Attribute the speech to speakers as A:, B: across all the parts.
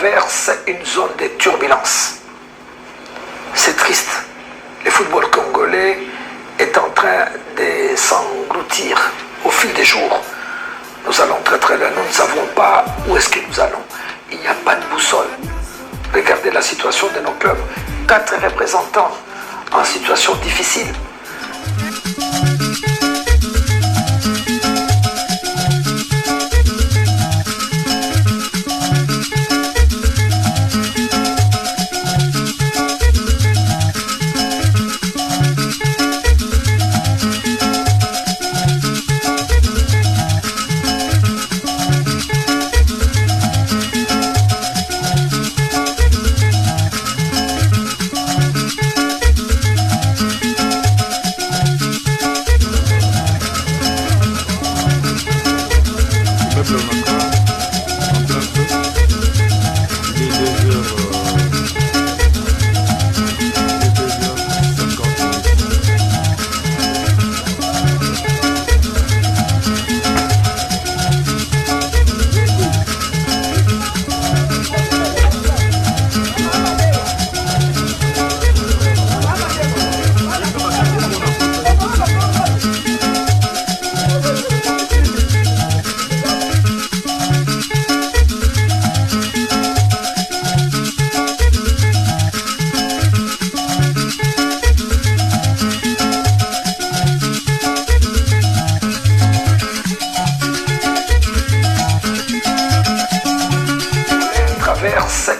A: traverse une zone de turbulence. C'est triste. Le football congolais est en train de s'engloutir au fil des jours. Nous allons très très loin. Nous ne savons pas où est-ce que nous allons. Il n'y a pas de boussole. Regardez la situation de nos clubs. 4 représentants en situation difficile.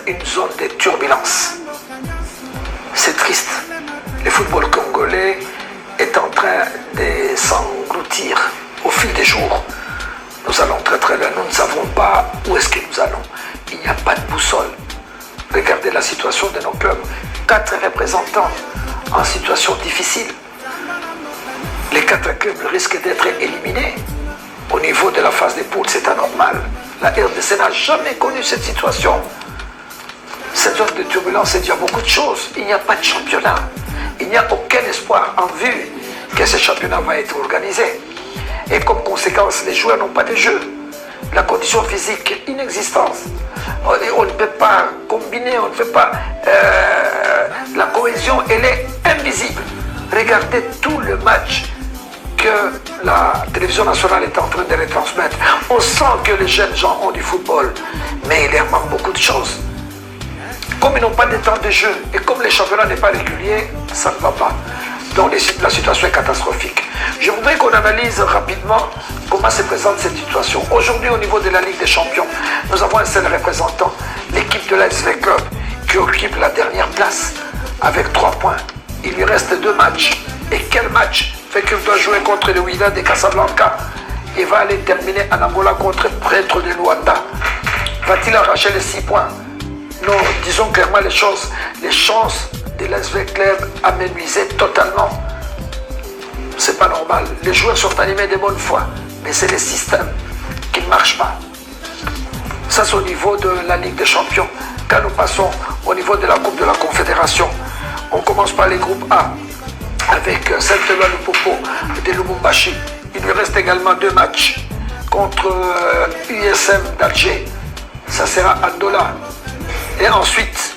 A: Une zone de turbulence. C'est triste. Le football congolais est en train de s'engloutir au fil des jours. Nous allons très très loin. Nous ne savons pas où est-ce que nous allons. Il n'y a pas de boussole. Regardez la situation de nos clubs. 4 représentants en situation difficile. Les 4 clubs risquent d'être éliminés. Au niveau de la phase des poules, c'est anormal. La RDC n'a jamais connu cette situation. Cette zone de turbulence, c'est dire beaucoup de choses. Il n'y a pas de championnat. Il n'y a aucun espoir en vue que ce championnat va être organisé. Et comme conséquence, les joueurs n'ont pas de jeu. La condition physique inexistante. On ne peut pas combiner, on ne peut pas... la cohésion, elle est invisible. Regardez tout le match que la télévision nationale est en train de retransmettre. On sent que les jeunes gens ont du football, mais il leur manque beaucoup de choses. Comme ils n'ont pas de temps de jeu et comme le championnat n'est pas régulier, ça ne va pas. Donc la situation est catastrophique. Je voudrais qu'on analyse rapidement comment se présente cette situation. Aujourd'hui, au niveau de la Ligue des Champions, nous avons un seul représentant, l'équipe de l'ASV Club, qui occupe la dernière place avec 3 points. Il lui reste 2 matchs. Et quel match? Fait qu'il doit jouer contre le Wydad de Casablanca. Il va aller terminer en Angola contre Prêtre de Luanda. Va-t-il arracher les 6 points? Non, disons clairement les choses. Les chances de l'ASV Club amenuisées totalement. C'est pas normal. Les joueurs sont animés de bonne foi, mais c'est le système qui ne marche pas. Ça, c'est au niveau de la Ligue des Champions. Quand nous passons au niveau de la Coupe de la Confédération, on commence par les groupes A avec Saint-Éloi Lupopo de Lubumbashi. Il lui reste également 2 matchs contre USM d'Alger. Ça sera Andola. Et ensuite,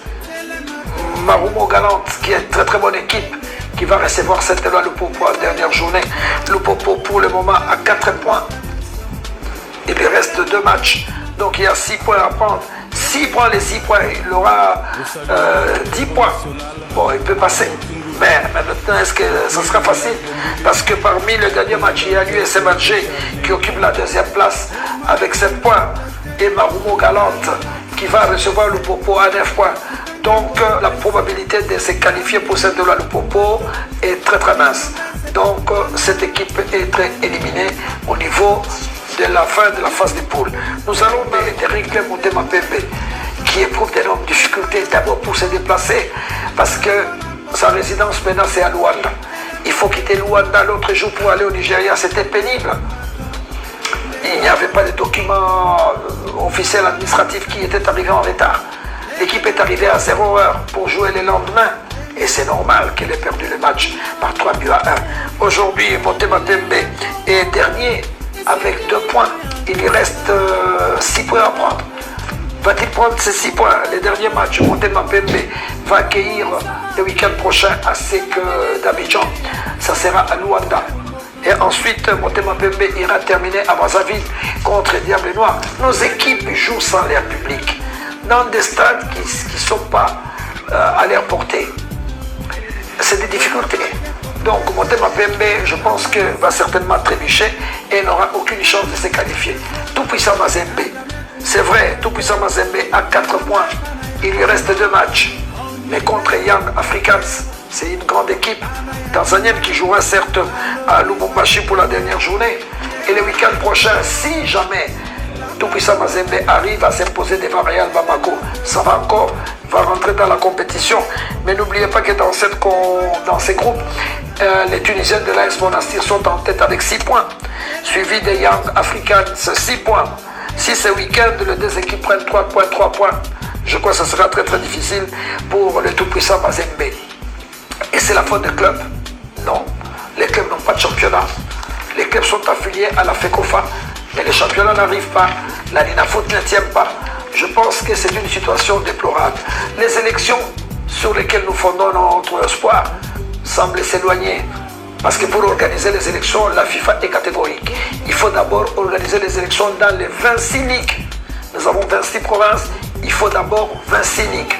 A: Marumo Galante, qui est une très très bonne équipe, qui va recevoir Saint-Éloi Lupopo en dernière journée. Lupopo pour le moment à 4 points. Il lui reste 2 matchs. Donc il y a 6 points à prendre. S'il prend les 6 points, il aura 10 points. Bon, il peut passer. Mais maintenant, est-ce que ça sera facile? Parce que parmi le dernier match, il y a l'USM Alger qui occupe la 2e place avec 7 points. Et Marumo Galante qui va recevoir le Popo à 9 points. Donc la probabilité de se qualifier pour cette de la Lupopo est très très mince. Donc cette équipe est très éliminée au niveau de la fin de la phase des poules. Nous allons parler d'Eric Motema Pembe qui éprouve d'énormes difficultés d'abord pour se déplacer parce que sa résidence maintenant c'est à Luanda. Il faut quitter Luanda l'autre jour pour aller au Nigeria, c'était pénible. Il n'y avait pas de documents officiels administratifs qui étaient arrivés en retard. L'équipe est arrivée à 0 heure pour jouer le lendemain. Et c'est normal qu'elle ait perdu le match par 3 buts à 1. Aujourd'hui, Motema Pembe est dernier avec 2 points. Il lui reste 6 points à prendre. Va-t-il prendre ces 6 points? Les derniers matchs, Motema Pembe va accueillir le week-end prochain à Sec d'Abidjan. Ça sera à Luanda. Et ensuite, Motema Pembe ira terminer à Brazzaville contre Diable Noir. Nos équipes jouent sans l'air public, dans des stades qui ne sont pas à l'air portée. C'est des difficultés. Donc, Motema Pembe, je pense que va certainement trébucher et n'aura aucune chance de se qualifier. Tout-puissant Mazembe, c'est vrai, tout-puissant Mazembe a 4 points. Il lui reste 2 matchs. Mais contre Young Africans, c'est une grande équipe tanzanienne qui jouera certes à Lubumbashi pour la dernière journée. Et le week-end prochain, si jamais tout-puissant Mazembe arrive à s'imposer devant Real Bamako, ça va encore, va rentrer dans la compétition. Mais n'oubliez pas que dans ces groupes, les Tunisiens de l'AS Monastir sont en tête avec 6 points, suivi des Young Africans 6 points. Si ce week-end, les deux équipes prennent 3 points, je crois que ce sera très très difficile pour le tout-puissant Mazembe. Et c'est la faute des clubs? Non, les clubs n'ont pas de championnat. Les clubs sont affiliés à la FECOFA, mais les championnats n'arrivent pas. La Linafoot ne tient pas. Je pense que c'est une situation déplorable. Les élections sur lesquelles nous fondons notre espoir semblent s'éloigner. Parce que pour organiser les élections, la FIFA est catégorique. Il faut d'abord organiser les élections dans les 26 ligues. Nous avons 26 provinces, il faut d'abord 26 ligues.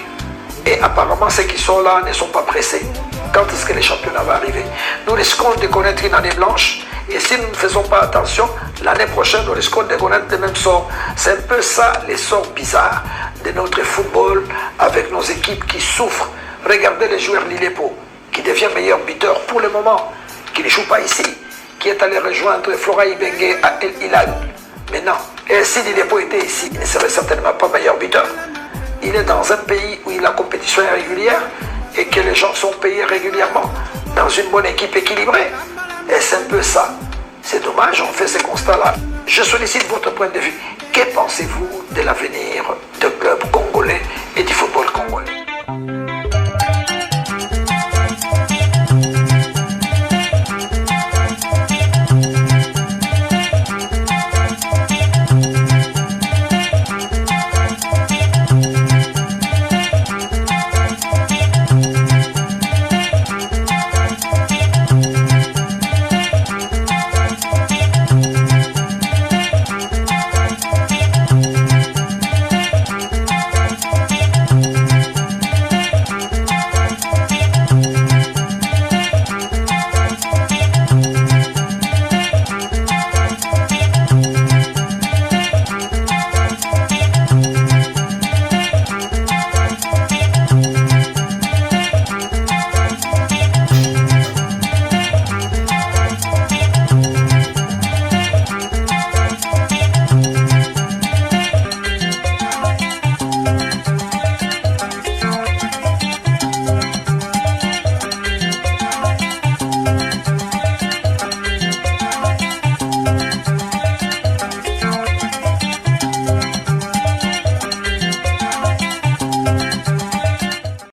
A: Et apparemment, ceux qui sont là ne sont pas pressés. Quand est-ce que les championnats vont arriver? Nous risquons de connaître une année blanche. Et si nous ne faisons pas attention, l'année prochaine, nous risquons de connaître le même sort. C'est un peu ça, les sorts bizarres de notre football avec nos équipes qui souffrent. Regardez les joueurs Lilepo, qui devient meilleur buteur pour le moment, qui ne joue pas ici, qui est allé rejoindre Flora Ibenge à El Hilal. Mais non, et si Lilepo était ici, il ne serait certainement pas meilleur buteur. Il est dans un pays où la compétition est régulière et que les gens sont payés régulièrement, dans une bonne équipe équilibrée. Et c'est un peu ça. C'est dommage, on fait ces constats-là. Je sollicite votre point de vue. Que pensez-vous de l'avenir